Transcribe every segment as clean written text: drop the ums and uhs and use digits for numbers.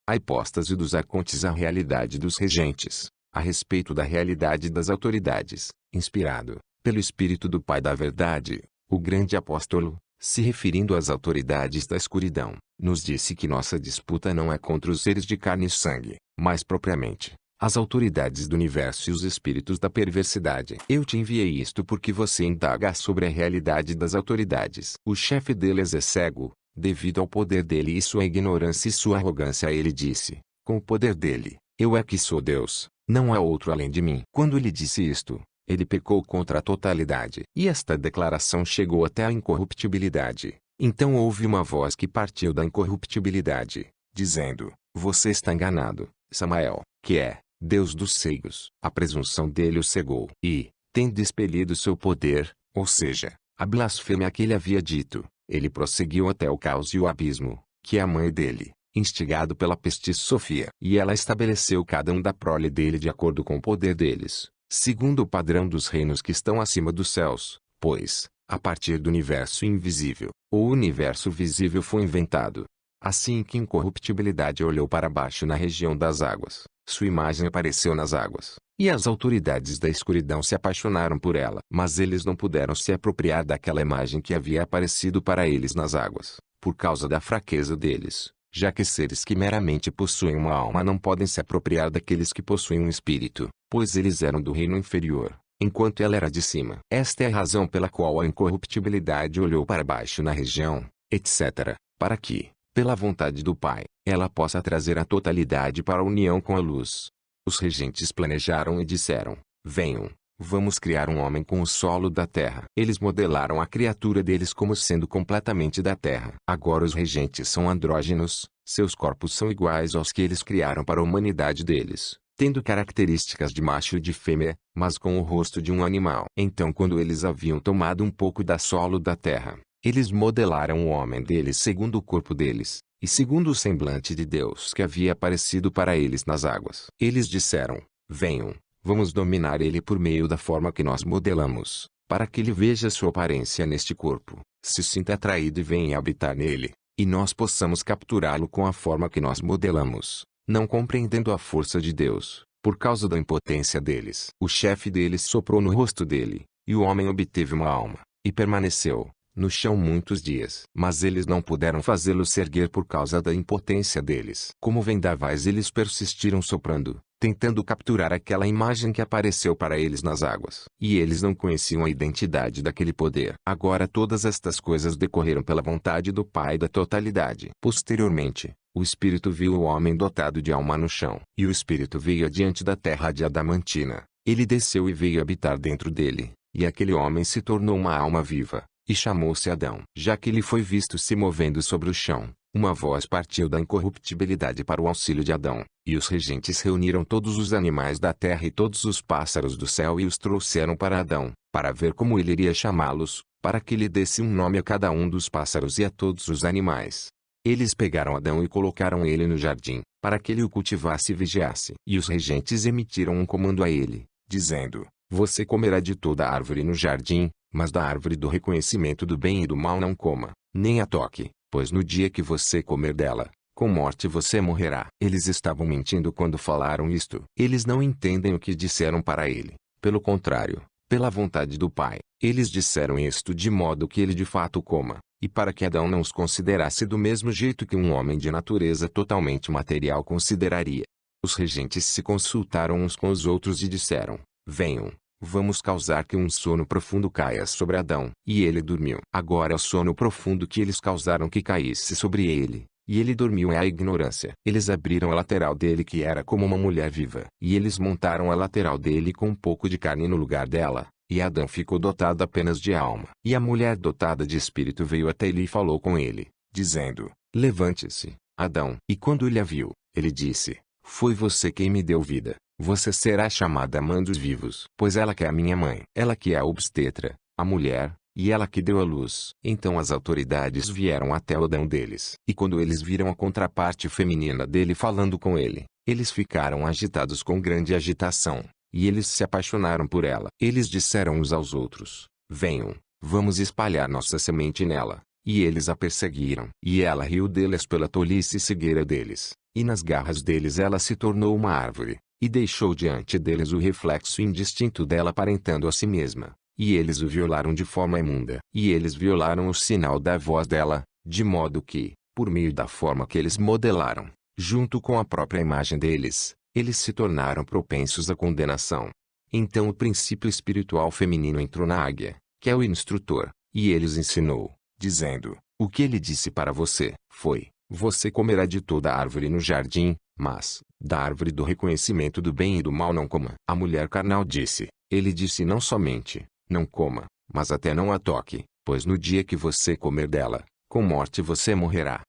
A hipóstase dos arcontes, a realidade dos regentes, a respeito da realidade das autoridades, inspirado pelo Espírito do Pai da Verdade, o grande apóstolo, se referindo às autoridades da escuridão, nos disse que nossa disputa não é contra os seres de carne e sangue, mas propriamente as autoridades do universo e os espíritos da perversidade. Eu te enviei isto porque você indaga sobre a realidade das autoridades. O chefe deles é cego, devido ao poder dele e sua ignorância e sua arrogância. Ele disse, com o poder dele, eu é que sou Deus, não há outro além de mim. Quando ele disse isto, ele pecou contra a totalidade. E esta declaração chegou até a incorruptibilidade. Então houve uma voz que partiu da incorruptibilidade, dizendo, você está enganado, Samael, que é Deus dos cegos. A presunção dele o cegou. E, tendo expelido seu poder, ou seja, a blasfêmia que ele havia dito, ele prosseguiu até o caos e o abismo, que é a mãe dele, instigado pela peste Sofia. E ela estabeleceu cada um da prole dele de acordo com o poder deles, segundo o padrão dos reinos que estão acima dos céus, pois, a partir do universo invisível, o universo visível foi inventado. Assim que incorruptibilidade olhou para baixo na região das águas, sua imagem apareceu nas águas, e as autoridades da escuridão se apaixonaram por ela. Mas eles não puderam se apropriar daquela imagem que havia aparecido para eles nas águas, por causa da fraqueza deles, já que seres que meramente possuem uma alma não podem se apropriar daqueles que possuem um espírito, pois eles eram do reino inferior, enquanto ela era de cima. Esta é a razão pela qual a incorruptibilidade olhou para baixo na região, etc., para que, pela vontade do Pai, ela possa trazer a totalidade para a união com a luz. Os regentes planejaram e disseram, venham, vamos criar um homem com o solo da terra. Eles modelaram a criatura deles como sendo completamente da terra. Agora os regentes são andrógenos, seus corpos são iguais aos que eles criaram para a humanidade deles, tendo características de macho e de fêmea, mas com o rosto de um animal. Então quando eles haviam tomado um pouco da solo da terra, eles modelaram o homem deles segundo o corpo deles, e segundo o semblante de Deus que havia aparecido para eles nas águas. Eles disseram, venham, vamos dominar ele por meio da forma que nós modelamos, para que ele veja sua aparência neste corpo, se sinta atraído e venha habitar nele, e nós possamos capturá-lo com a forma que nós modelamos, não compreendendo a força de Deus, por causa da impotência deles. O chefe deles soprou no rosto dele, e o homem obteve uma alma, e permaneceu no chão muitos dias. Mas eles não puderam fazê-lo se erguer por causa da impotência deles. Como vendavais eles persistiram soprando, tentando capturar aquela imagem que apareceu para eles nas águas. E eles não conheciam a identidade daquele poder. Agora todas estas coisas decorreram pela vontade do Pai da totalidade. Posteriormente, o Espírito viu o homem dotado de alma no chão. E o Espírito veio adiante da terra de Adamantina. Ele desceu e veio habitar dentro dele. E aquele homem se tornou uma alma viva, e chamou-se Adão. Já que ele foi visto se movendo sobre o chão, uma voz partiu da incorruptibilidade para o auxílio de Adão, e os regentes reuniram todos os animais da terra e todos os pássaros do céu e os trouxeram para Adão, para ver como ele iria chamá-los, para que lhe desse um nome a cada um dos pássaros e a todos os animais. Eles pegaram Adão e colocaram ele no jardim, para que ele o cultivasse e vigiasse. E os regentes emitiram um comando a ele, dizendo, você comerá de toda a árvore no jardim, mas da árvore do reconhecimento do bem e do mal não coma, nem a toque, pois no dia que você comer dela, com morte você morrerá. Eles estavam mentindo quando falaram isto. Eles não entendem o que disseram para ele. Pelo contrário, pela vontade do Pai, eles disseram isto de modo que ele de fato coma, e para que Adão não os considerasse do mesmo jeito que um homem de natureza totalmente material consideraria. Os regentes se consultaram uns com os outros e disseram, venham, vamos causar que um sono profundo caia sobre Adão. E ele dormiu. Agora o sono profundo que eles causaram que caísse sobre ele, e ele dormiu é a ignorância. Eles abriram a lateral dele que era como uma mulher viva. E eles montaram a lateral dele com um pouco de carne no lugar dela, e Adão ficou dotado apenas de alma. E a mulher dotada de espírito veio até ele e falou com ele, dizendo, levante-se, Adão. E quando ele a viu, ele disse, foi você quem me deu vida. Você será chamada mãe dos vivos, pois ela que é a minha mãe, ela que é a obstetra, a mulher, e ela que deu à luz. Então as autoridades vieram até o Adão deles. E quando eles viram a contraparte feminina dele falando com ele, eles ficaram agitados com grande agitação, e eles se apaixonaram por ela. Eles disseram uns aos outros, venham, vamos espalhar nossa semente nela, E eles a perseguiram. E ela riu deles pela tolice e cegueira deles. E nas garras deles ela se tornou uma árvore, e deixou diante deles o reflexo indistinto dela aparentando a si mesma. E eles o violaram de forma imunda. E eles violaram o sinal da voz dela, de modo que, por meio da forma que eles modelaram, junto com a própria imagem deles, eles se tornaram propensos à condenação. Então o princípio espiritual feminino entrou na águia, que é o instrutor, e ele os ensinou, dizendo: o que ele disse para você, foi: você comerá de toda árvore no jardim, mas, da árvore do reconhecimento do bem e do mal não coma. A mulher carnal disse: ele disse não somente, não coma, mas até não a toque, pois no dia que você comer dela, com morte você morrerá.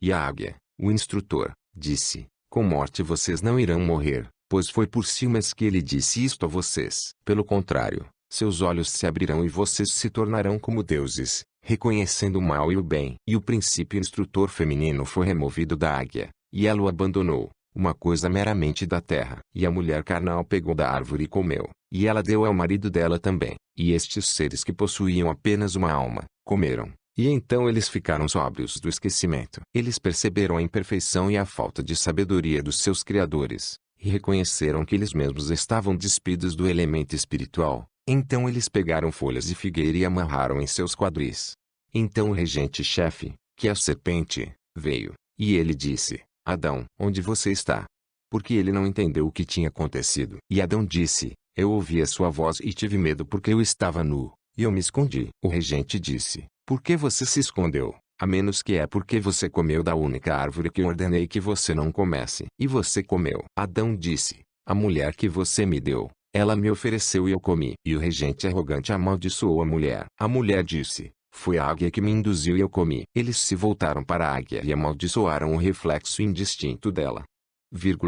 E a águia, o instrutor, disse: com morte vocês não irão morrer, pois foi por ciúmes que ele disse isto a vocês. Pelo contrário, seus olhos se abrirão e vocês se tornarão como deuses, reconhecendo o mal e o bem. E o princípio instrutor feminino foi removido da águia, e ela o abandonou, uma coisa meramente da terra. E a mulher carnal pegou da árvore e comeu, e ela deu ao marido dela também. E estes seres que possuíam apenas uma alma, comeram. E então eles ficaram sóbrios do esquecimento. Eles perceberam a imperfeição e a falta de sabedoria dos seus criadores, e reconheceram que eles mesmos estavam despidos do elemento espiritual. Então eles pegaram folhas de figueira e amarraram em seus quadris. Então o regente-chefe, que é a serpente, veio, e ele disse: Adão, onde você está? Porque ele não entendeu o que tinha acontecido. E Adão disse: eu ouvi a sua voz e tive medo porque eu estava nu, e eu me escondi. O regente disse: por que você se escondeu? A menos que é porque você comeu da única árvore que eu ordenei que você não comesse. E você comeu. Adão disse: a mulher que você me deu, ela me ofereceu e eu comi. E o regente arrogante amaldiçoou a mulher. A mulher disse: foi a águia que me induziu e eu comi. Eles se voltaram para a águia e amaldiçoaram o reflexo indistinto dela.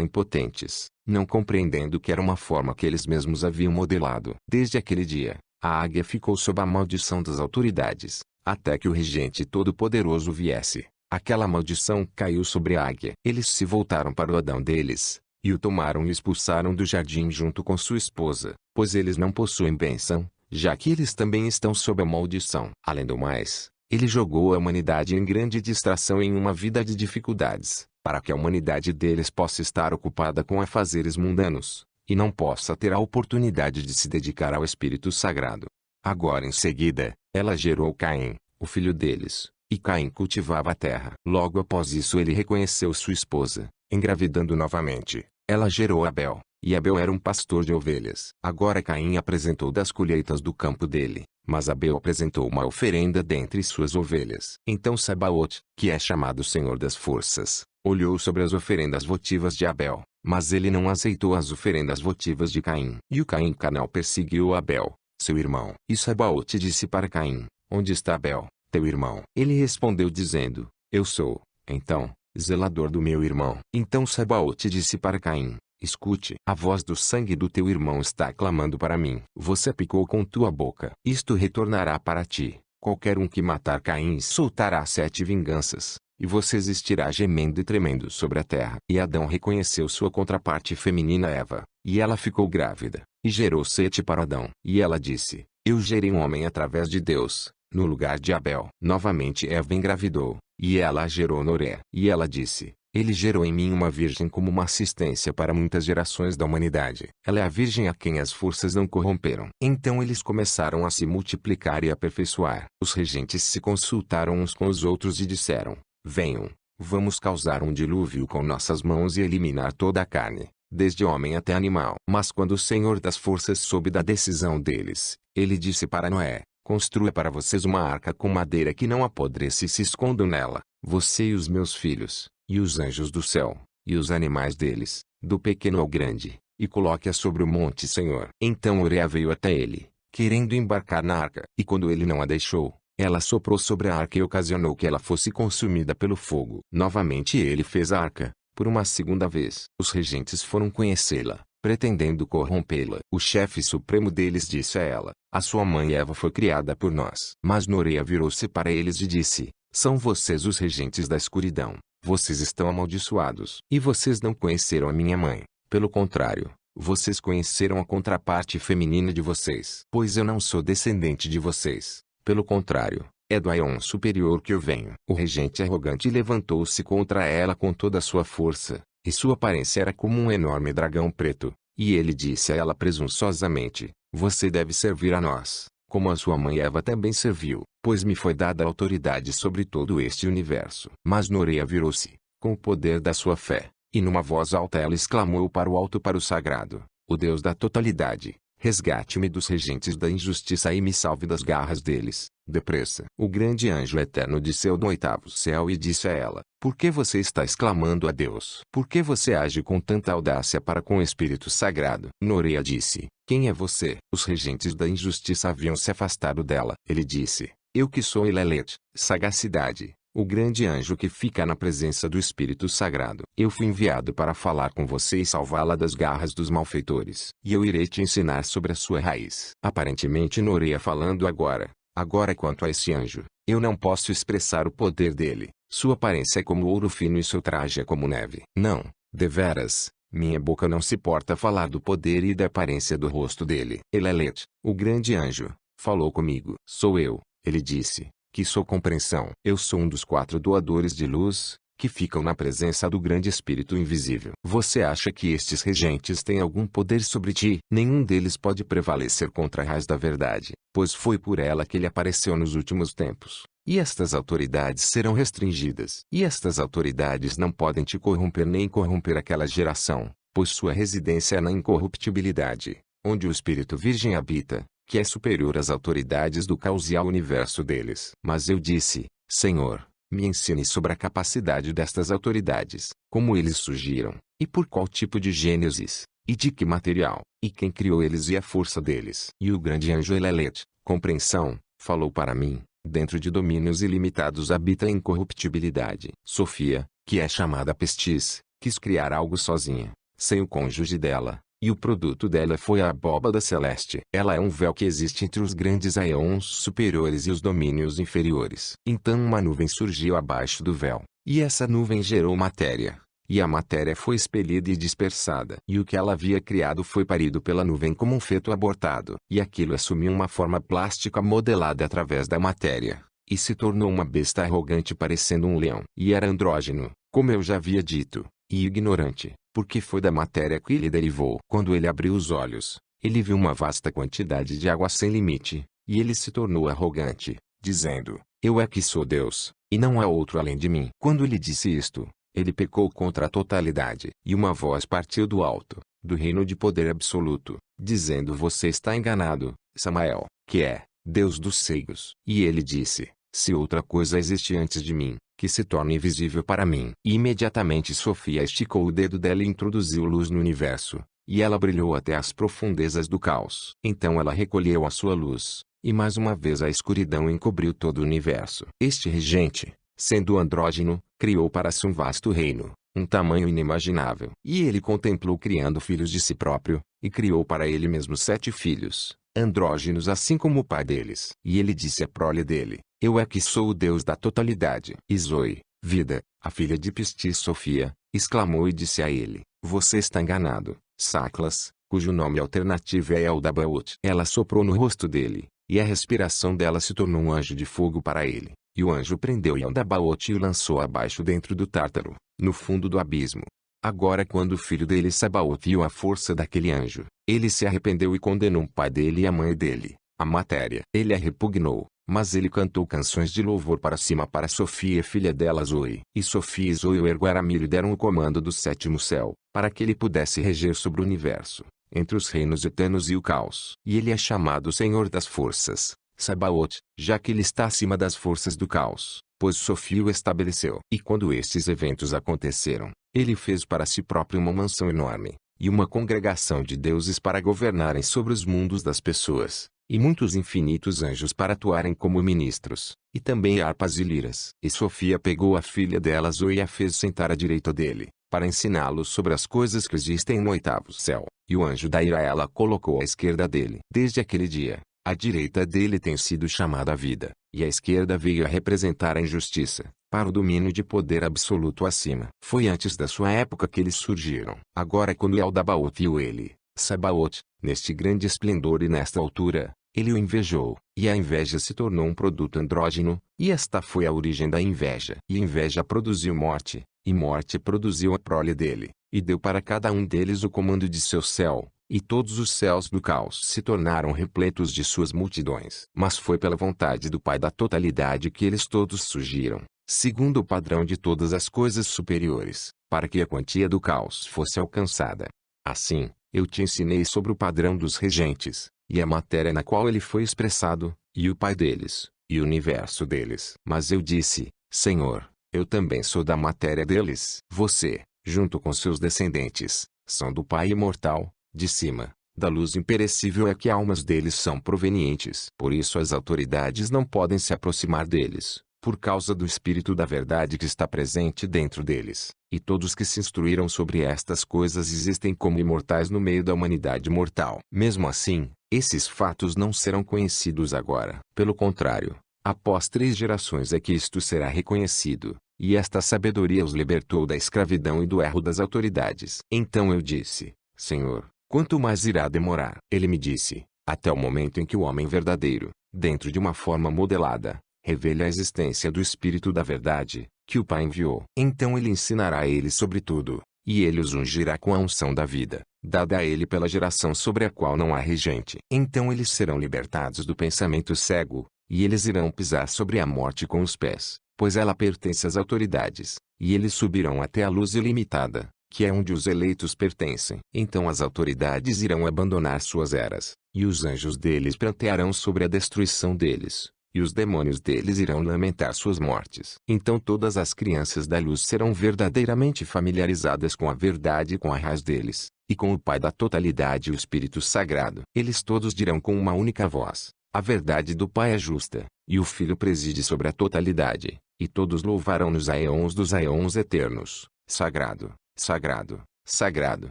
Impotentes, não compreendendo que era uma forma que eles mesmos haviam modelado. Desde aquele dia, a águia ficou sob a maldição das autoridades, até que o regente todo-poderoso viesse. Aquela maldição caiu sobre a águia. Eles se voltaram para o Adão deles, e o tomaram e expulsaram do jardim junto com sua esposa, pois eles não possuem bênção, já que eles também estão sob a maldição. Além do mais, ele jogou a humanidade em grande distração em uma vida de dificuldades, para que a humanidade deles possa estar ocupada com afazeres mundanos, e não possa ter a oportunidade de se dedicar ao Espírito Sagrado. Agora em seguida, ela gerou Caim, o filho deles, e Caim cultivava a terra. Logo após isso ele reconheceu sua esposa, engravidando novamente. Ela gerou Abel, e Abel era um pastor de ovelhas. Agora Caim apresentou das colheitas do campo dele, mas Abel apresentou uma oferenda dentre suas ovelhas. Então Sabaote, que é chamado Senhor das Forças, olhou sobre as oferendas votivas de Abel, mas ele não aceitou as oferendas votivas de Caim. E o Caim carnal perseguiu Abel, seu irmão. E Sabaote disse para Caim: onde está Abel, teu irmão? Ele respondeu dizendo: eu sou, então, zelador do meu irmão. Então Sabaote disse para Caim: escute, a voz do sangue do teu irmão está clamando para mim. Você picou com tua boca. Isto retornará para ti. Qualquer um que matar Caim soltará 7 vinganças, e você existirá gemendo e tremendo sobre a terra. E Adão reconheceu sua contraparte feminina Eva, e ela ficou grávida, e gerou Sete para Adão. E ela disse: eu gerei um homem através de Deus, no lugar de Abel. Novamente Eva engravidou, e ela gerou Noré. E ela disse: ele gerou em mim uma virgem como uma assistência para muitas gerações da humanidade. Ela é a virgem a quem as forças não corromperam. Então eles começaram a se multiplicar e aperfeiçoar. Os regentes se consultaram uns com os outros e disseram: venham, vamos causar um dilúvio com nossas mãos e eliminar toda a carne, desde homem até animal. Mas quando o Senhor das Forças soube da decisão deles, ele disse para Noé: construa para vocês uma arca com madeira que não apodreça e se escondam nela, você e os meus filhos, e os anjos do céu, e os animais deles, do pequeno ao grande, e coloque-a sobre o monte Senhor. Então Oré veio até ele, querendo embarcar na arca. E quando ele não a deixou, ela soprou sobre a arca e ocasionou que ela fosse consumida pelo fogo. Novamente ele fez a arca, por uma segunda vez. Os regentes foram conhecê-la, pretendendo corrompê-la. O chefe supremo deles disse a ela: a sua mãe Eva foi criada por nós. Mas Noé virou-se para eles e disse: são vocês os regentes da escuridão. Vocês estão amaldiçoados. E vocês não conheceram a minha mãe. Pelo contrário, vocês conheceram a contraparte feminina de vocês. Pois eu não sou descendente de vocês. Pelo contrário, É do Aeon superior que eu venho. O regente arrogante levantou-se contra ela com toda a sua força, e sua aparência era como um enorme dragão preto. E ele disse a ela presunçosamente: você deve servir a nós, como a sua mãe Eva também serviu, pois me foi dada a autoridade sobre todo este universo. Mas Norea virou-se, com o poder da sua fé, e numa voz alta ela exclamou para o alto, para o sagrado, o Deus da totalidade: resgate-me dos regentes da injustiça e me salve das garras deles, depressa. O grande anjo eterno desceu do 8º céu e disse a ela: por que você está exclamando a Deus? Por que você age com tanta audácia para com o Espírito Sagrado? Norea disse: quem é você? Os regentes da injustiça haviam se afastado dela. Ele disse: eu que sou Elelet, sagacidade, o grande anjo que fica na presença do Espírito Sagrado. Eu fui enviado para falar com você e salvá-la das garras dos malfeitores. E eu irei te ensinar sobre a sua raiz. Aparentemente Norea falando agora. Agora quanto a esse anjo, eu não posso expressar o poder dele. Sua aparência é como ouro fino e seu traje é como neve. Não, deveras, minha boca não se porta a falar do poder e da aparência do rosto dele. Elelet, o grande anjo, falou comigo. Sou eu, ele disse, que sou compreensão. Eu sou um dos 4 doadores de luz, que ficam na presença do grande Espírito invisível. Você acha que estes regentes têm algum poder sobre ti? Nenhum deles pode prevalecer contra a raiz da verdade, pois foi por ela que ele apareceu nos últimos tempos. E estas autoridades serão restringidas. E estas autoridades não podem te corromper nem corromper aquela geração, pois sua residência é na incorruptibilidade, onde o Espírito Virgem habita, que é superior às autoridades do caos e ao universo deles. Mas eu disse: Senhor, me ensine sobre a capacidade destas autoridades, como eles surgiram, e por qual tipo de gênesis, e de que material, e quem criou eles e a força deles. E o grande anjo Elelet, compreensão, falou para mim: dentro de domínios ilimitados habita a incorruptibilidade. Sofia, que é chamada Pestis, quis criar algo sozinha, sem o cônjuge dela. E o produto dela foi a abóbada celeste. Ela é um véu que existe entre os grandes aeons superiores e os domínios inferiores. Então uma nuvem surgiu abaixo do véu, e essa nuvem gerou matéria. E a matéria foi expelida e dispersada. E o que ela havia criado foi parido pela nuvem como um feto abortado. E aquilo assumiu uma forma plástica modelada através da matéria, e se tornou uma besta arrogante parecendo um leão. E era andrógeno, como eu já havia dito, e ignorante, porque foi da matéria que ele derivou. Quando ele abriu os olhos, ele viu uma vasta quantidade de água sem limite, e ele se tornou arrogante, dizendo: eu é que sou Deus, e não há outro além de mim. Quando ele disse isto, ele pecou contra a totalidade. E uma voz partiu do alto, do reino de poder absoluto, dizendo: você está enganado, Samael, que é Deus dos cegos. E ele disse: se outra coisa existe antes de mim, que se torne invisível para mim. E imediatamente Sofia esticou o dedo dela e introduziu luz no universo, e ela brilhou até as profundezas do caos. Então ela recolheu a sua luz, e mais uma vez a escuridão encobriu todo o universo. Este regente, sendo andrógeno, criou para si um vasto reino, um tamanho inimaginável. E ele contemplou criando filhos de si próprio, e criou para ele mesmo 7 filhos, andrógenos assim como o pai deles. E ele disse à prole dele: eu é que sou o Deus da totalidade. E Zoe, vida, a filha de Pestis Sofia, exclamou e disse a ele: você está enganado, Saclas, cujo nome alternativo é Eldabaoth. Ela soprou no rosto dele, e a respiração dela se tornou um anjo de fogo para ele. E o anjo prendeu Eldabaoth e o lançou abaixo dentro do Tártaro, no fundo do abismo. Agora quando o filho dele Sabaoth viu a força daquele anjo, ele se arrependeu e condenou o pai dele e a mãe dele, a matéria. Ele a repugnou, mas ele cantou canções de louvor para cima para Sofia, filha dela Zoe. E Sofia e Zoe o Erguaramir lhe deram o comando do 7º céu, para que ele pudesse reger sobre o universo, entre os reinos eternos e o caos. E ele é chamado Senhor das Forças, Sabaoth, já que ele está acima das forças do caos, pois Sofia o estabeleceu. E quando estes eventos aconteceram, ele fez para si próprio uma mansão enorme, e uma congregação de deuses para governarem sobre os mundos das pessoas, e muitos infinitos anjos para atuarem como ministros, e também harpas e liras. E Sofia pegou a filha dela Zoe e a fez sentar à direita dele, para ensiná-los sobre as coisas que existem no 8º céu, e o anjo da ira ela colocou à esquerda dele. Desde aquele dia, a direita dele tem sido chamada a vida, e a esquerda veio a representar a injustiça, para o domínio de poder absoluto acima. Foi antes da sua época que eles surgiram. Agora quando Eldabaoth viu ele, Sabaoth, neste grande esplendor e nesta altura, ele o invejou, e a inveja se tornou um produto andrógeno, e esta foi a origem da inveja. E a inveja produziu morte, e morte produziu a prole dele, e deu para cada um deles o comando de seu céu, e todos os céus do caos se tornaram repletos de suas multidões. Mas foi pela vontade do Pai da totalidade que eles todos surgiram, segundo o padrão de todas as coisas superiores, para que a quantia do caos fosse alcançada. Assim, eu te ensinei sobre o padrão dos regentes, e a matéria na qual ele foi expressado, e o Pai deles, e o universo deles. Mas eu disse, Senhor, eu também sou da matéria deles. Você, junto com seus descendentes, são do Pai imortal, de cima, da luz imperecível é que almas deles são provenientes. Por isso as autoridades não podem se aproximar deles, por causa do Espírito da verdade que está presente dentro deles. E todos que se instruíram sobre estas coisas existem como imortais no meio da humanidade mortal. Mesmo assim, esses fatos não serão conhecidos agora. Pelo contrário, após 3 gerações é que isto será reconhecido, e esta sabedoria os libertou da escravidão e do erro das autoridades. Então eu disse, Senhor, quanto mais irá demorar? Ele me disse, até o momento em que o homem verdadeiro, dentro de uma forma modelada, revele a existência do Espírito da verdade, que o Pai enviou. Então ele ensinará a eles sobre tudo, e ele os ungirá com a unção da vida, dada a ele pela geração sobre a qual não há regente. Então eles serão libertados do pensamento cego, e eles irão pisar sobre a morte com os pés, pois ela pertence às autoridades, e eles subirão até a luz ilimitada, que é onde os eleitos pertencem. Então as autoridades irão abandonar suas eras, e os anjos deles prantearão sobre a destruição deles, e os demônios deles irão lamentar suas mortes. Então todas as crianças da luz serão verdadeiramente familiarizadas com a verdade e com a raiz deles, e com o Pai da totalidade e o Espírito Sagrado. Eles todos dirão com uma única voz, a verdade do Pai é justa, e o Filho preside sobre a totalidade, e todos louvarão nos aeons dos aeons eternos, sagrado, sagrado, sagrado.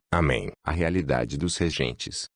Amém. A realidade dos regentes,